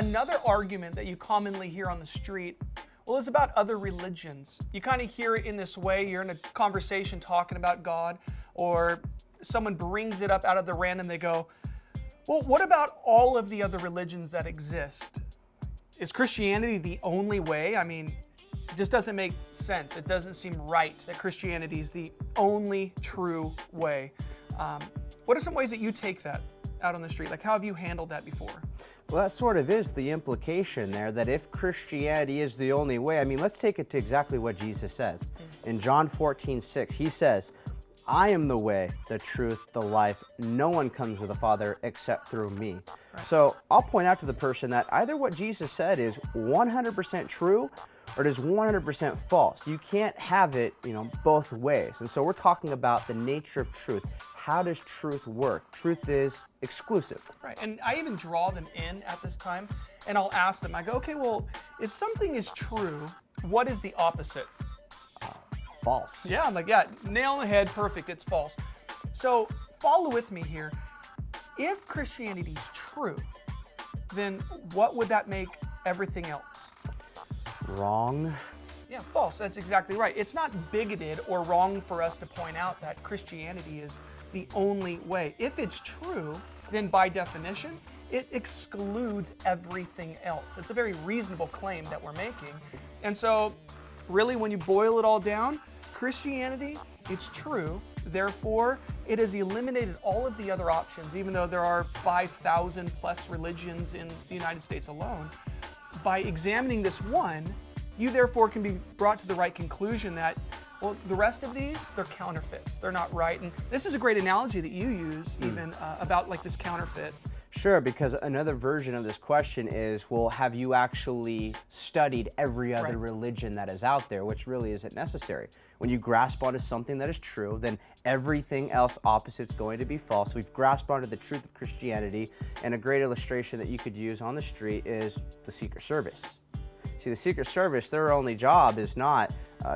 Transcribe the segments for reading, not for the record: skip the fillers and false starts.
Another argument that you commonly hear on the street, well, is about other religions. You kind of hear it in this way. You're in a conversation talking about God, or someone brings it up out of the random. They go, well, what about all of the other religions that exist? Is Christianity the only way? I mean, it just doesn't make sense. It doesn't seem right that Christianity is the only true way. What are some ways that you take that out on the street? Like, how have you handled that before? Well, that sort of is the implication there, that if Christianity is the only way, I mean, let's take it to exactly what Jesus says. In John 14:6, he says, I am the way, the truth, the life. No one comes to the Father except through me. Right. So I'll point out to the person that either what Jesus said is 100% true or it is 100% false. You can't have it, both ways. And so we're talking about the nature of truth. How does truth work? Truth is exclusive. Right, and I even draw them in at this time, and I'll ask them, I go, okay, well, if something is true, what is the opposite? False. Yeah, I'm like, yeah, nail on the head, perfect, it's false. So follow with me here. If Christianity is true, then what would that make everything else? Wrong. Yeah, false. That's exactly right. It's not bigoted or wrong for us to point out that Christianity is the only way. If it's true, then by definition, it excludes everything else. It's a very reasonable claim that we're making. And so, really, when you boil it all down, Christianity, it's true. Therefore, it has eliminated all of the other options, even though there are 5,000 plus religions in the United States alone. By examining this one, you therefore can be brought to the right conclusion that, well, the rest of these, they're counterfeits. They're not right. And this is a great analogy that you use even about like this counterfeit. Sure, because another version of this question is, well, have you actually studied every other religion that is out there, which really isn't necessary. When you grasp onto something that is true, then everything else opposite is going to be false. We've grasped onto the truth of Christianity, and a great illustration that you could use on the street is the Secret Service. See, the Secret Service, their only job is not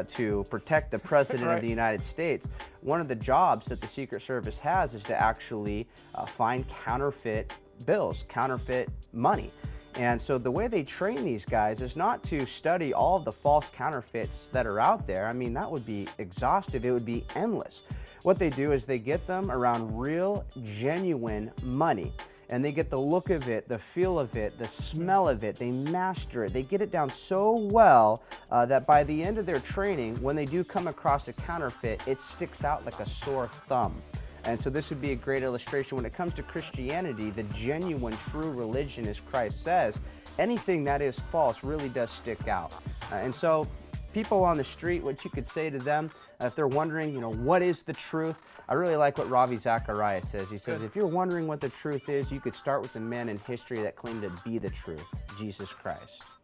to protect the President of the United States. One of the jobs that the Secret Service has is to actually find counterfeit bills, counterfeit money. And so the way they train these guys is not to study all of the false counterfeits that are out there. I mean, that would be exhaustive. It would be endless. What they do is they get them around real, genuine money. And they get the look of it, the feel of it, the smell of it. They master it. They get it down so well that by the end of their training, when they do come across a counterfeit, it sticks out like a sore thumb. And so this would be a great illustration. When it comes to Christianity, the genuine, true religion, as Christ says, anything that is false really does stick out. And so people on the street, what you could say to them, if they're wondering, what is the truth? I really like what Ravi Zacharias says. He says, if you're wondering what the truth is, you could start with the men in history that claim to be the truth, Jesus Christ.